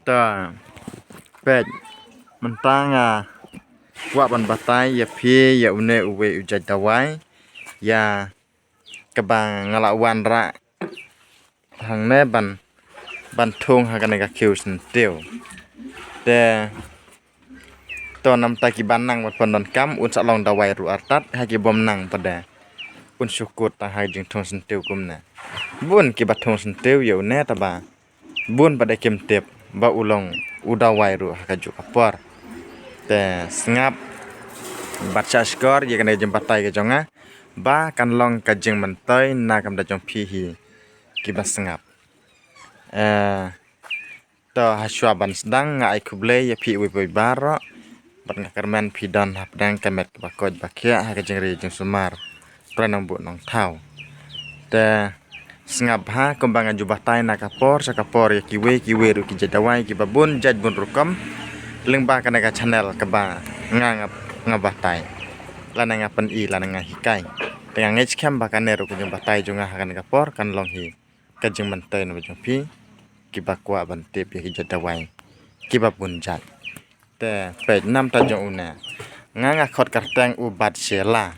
ta pet mentanga wa ban batai ya phi ya une uwe ujai tawai ya kabang ngalawan ra hang ne ban thung ha kan ga khiu sin teu te to nam ta ki ban nang wat pon kam un sa long dawai ru artat ha ki bom nang pada un syukut ta ha jing thong sin teu kum na bun ki bat thong sin teu ya une ta ba bun pada kem tep ba ulong udawai ru ha ka ju apar te ngap baca skor ya kan jempat tai ke jonga ba kan long ka jing mentai na kam da jong phi hi ki ba ngap to haswa ban sedang ngai kuble ya phi wi wi baro bat ngakarman phi dan hap dang kamet ba koj ba khia ha ka jing ri jing sumar pranang bu nong thau te ngap ha kumbang jubah tai na kapor sa kapor ya kiwe ru ki jadawai ki babun jaj bun rukam lengba kana ka channel ka ba ngangap ngabatai lana ngapan i lana ngahikai dengan ngej kam ba kana ru kujung batai junga hakan ka por kan long hi ka jing mantai no jong pi ki ba kwa ban tep ya ki jadawai ki ba bun jat te pe nam ta jong una nganga khot ka tang u bat sela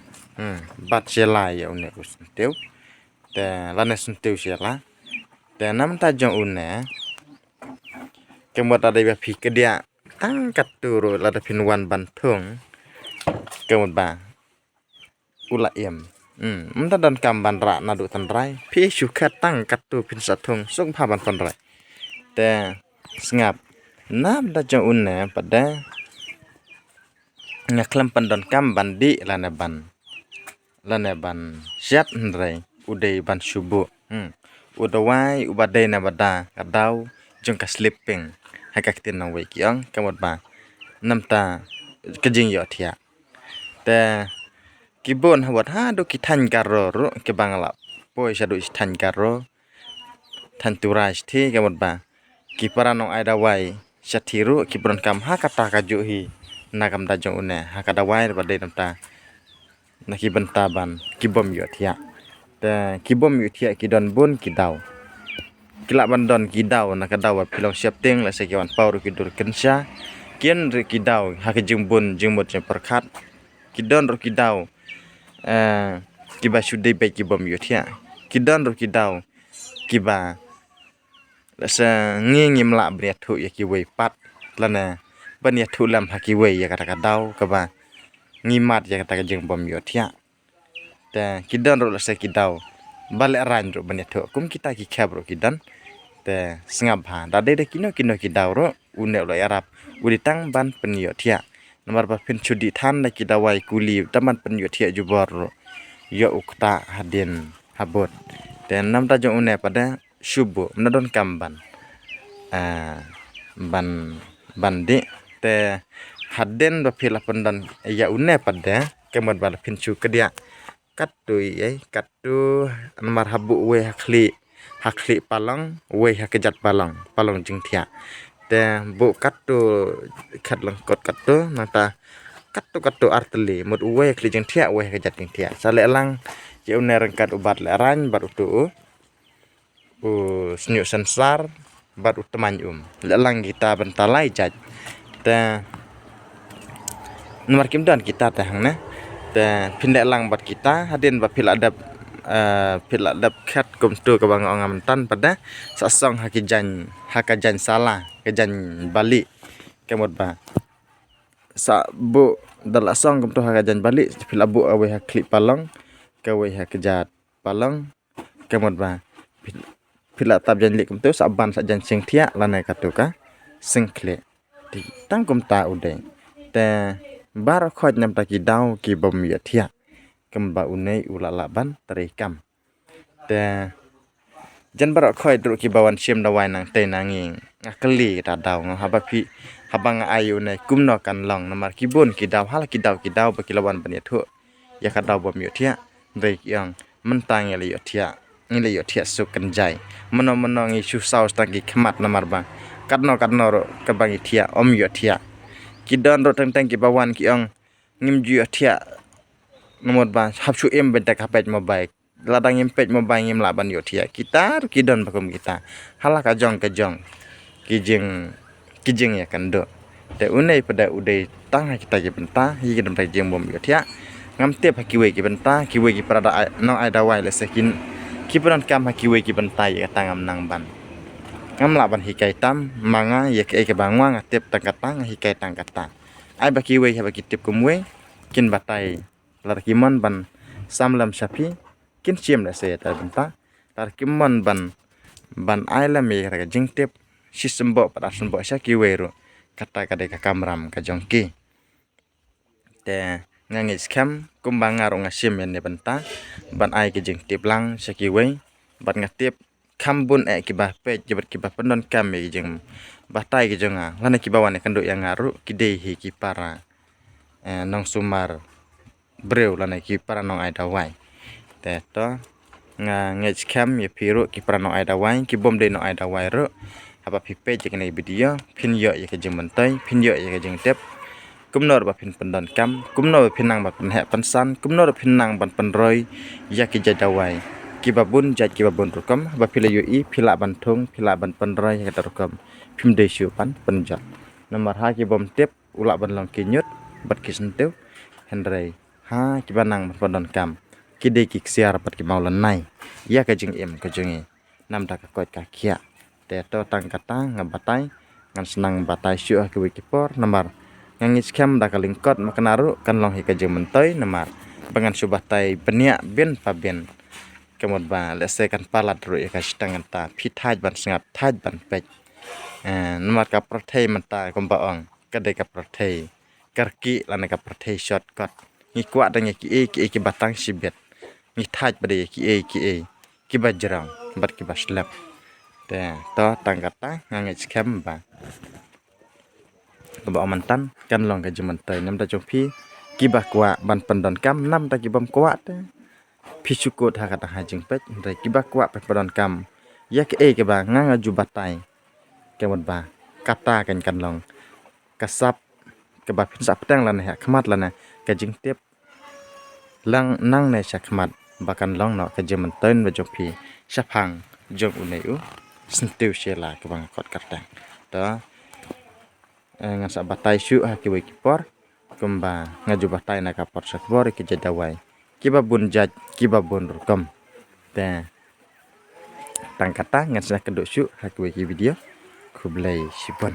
bat sela ya une us teu te lana sun teu sela te nam ta jong una kemot ada ba pi ke dia tang kat turu lada pinwan bantung kemot ba ula em mta dan kam ban ra na du tan rai pi shu khat tang kat tu pin sa thung sung pha ban pon rai te ngap nam da jong un ne pada ngaklam pan dan kam bandi lana ban siat rai udai ban subu udawai ubadai na bada kadau jong ka sleeping hakak tin nang wei kiang kamot ba namta kejing yo thia te kibon hawat ha do ki than karo ro ke bangla poi sa do than karo than turai thi kamot ba ki paranong ai dawai sathiru ki bron kam ha kata ka ju hi nakam da jong une ha ka dawai ba de namta naki bentaban ki bom yo thia te ki bom yo thia ki don bun ki daw kila bandon kidau na kadaw pilong siap ting la sekian pauru kidur kensya kian ri kidau ha ke jungbun jungmut je perkhat kidon ro kidau kiba sudai bai kibom yothia kidon ro kidau kiba la sa ngim la bre thu ya ki wei pat lana ban ya thu lam ha ki wei ya kata kadaw ka ba ngimat ya kata jungbom yothia te kidon ro la sa kidau bale ran ro ban ya thu kum kita ki khabro kidan te sngap ha da de kino ki dawro une lo arab udi tang ban penyo thia nomor ba pin chudi than da ki dawai kuli taman penyo thia jubor ro yo ukta hadin habot te nam ta jong une pada subu nadon kamban bandi te hadden ba phila pandan ya une pada kemot ba pin chu kedia katu nomor habu we hakli palang we hakejat palang jing thia te bu katu khat lang kot katu nata katu arteli mut we kli jing thia we hakejat jing thia sale lang je uner kat ubat le ran bar utu snyu sensar bar utman le lang kita bentalai jaj te nomor kim dan kita te hang na te pindek lang bat kita hadin ba pil adab khat kum tu ka bang ngam tan pada sasong hakajan salah kajan bali kemot ba sa bu dal asong kum tu hakajan bali pil abu awe hakli palong ka we hakajat palong kemot ba pil tab jan lik kum tu saban sa jan sing thia lana katu ka sing khle ti tang kum ta ude te bar khoj nam ta ki daw ki bom ya thia kemba unai ulala ban terikam te jan barak khoi dru ki bawan sim dawai nang te nanging ngakeli ta daw ngaba phi habang ayu ne kumno kan long namar kibun ki daw hal ki daw ba kilawan ban thu ya ka daw bom yo thia dei yang mentang ya yo thia ngi yo thia su kan jai mono ngi su saus ta ki khmat namar ba katno ro ka bang thia om yo thia ki don ro tang ki bawan ki ang ngim ju yo thia nomor ba hapsu em bentak hapet mobile ladang impet mobile ngim laban yo thia kita kidon bakum kita halaka jong kijing kijing ya kando te unai pada udai tang kita ki benta hi ki dam jeng bom yo thia ngam te kiwe ki benta kiwe ki pada no ai dawai le sekin ki pran kam kiwe ki benta ya tangam nang ban ngam la ban hi kai tam manga ya ke bangwa ngatep tang hi kai tang kata ai ba kiwe ha ba kitip kumwe kin batai lar kimon ban samlam sapi kin chiam le se ta benta lar kimon ban ai la me ka jingtep sisembo pada sembo sya kiwe ro kata kadai ka kamram ka jongki te ngangi skam kumbang ngaro ngasim ne benta ban ai ke jingtep lang sya kiwe ban ngatep kambun ki bah pe jibat ki bah pendon kam me jeng batai ki jonga lana ki bawane kando yang ngaru ki dei hi ki para nong sumar breu lana ki para nong ai dawai te to ngej kam ye piru ki para nong ai dawai ki bom de nong ai dawai ro haba pipe je kene video pin yo ye ke jeng mentai pin yo ye ke jeng tep kumnor ba pin pendon kam kumnor pin nang ba pen he pensan kumnor pin nang ban penroi ya ki jadawai ki babun jat ki babun rukam ba pila yo i pila ban thung pila ban penroi ya rukam pim de shu pan penjat nomor ha ki bom tep ula ban long ki nyut bat ki sentew hendrai ha ki banang ban pendon kam ki de ki ksiar pat ki maulan nai ya ka jeng em ka jengi nam da ka kot ka kia te to tang kata ngabatai ngan senang batai syu ki wikipor nomor ngangis kam da kalingkot makanaru kan long hi ka jeng mentai nomor bangan subatai benia ben paben kemod ba lese kan palat ru ya ka stang ta phithaj ban sngat thaj ban pek nomor ka prothei mata kombaong kadai ka prothei karki lana ka prothei shortcut ni kwa dang ki batang sibet ni thaj bade ki bajrang bat ki baslap te to tang kata ngangis kam ba ba mantan kan long ka jemantai nam da jongpi ki ba kwa ban pendon kam nam da ki bom kwa te phi sukot ha kata ha jing pet dai ki ba kwa pendon kam ya ke ba nganga ju batai ke mod ba kata kan long kasap ke ba phin sap tang lan ha khmat lan ka jing tep lang nang ne sakmat bakan long no ka jemantai ba jongpi saphang jong uneu sentiu shela ke bang kot kata to ngan sa batai syu ha ki wikipor kumba ngaju batai na ka por sakbor ki jadawai ki babun jaj ki babun rukam te tang kata ngan sa keduk syu ha ki wiki video kublai sipon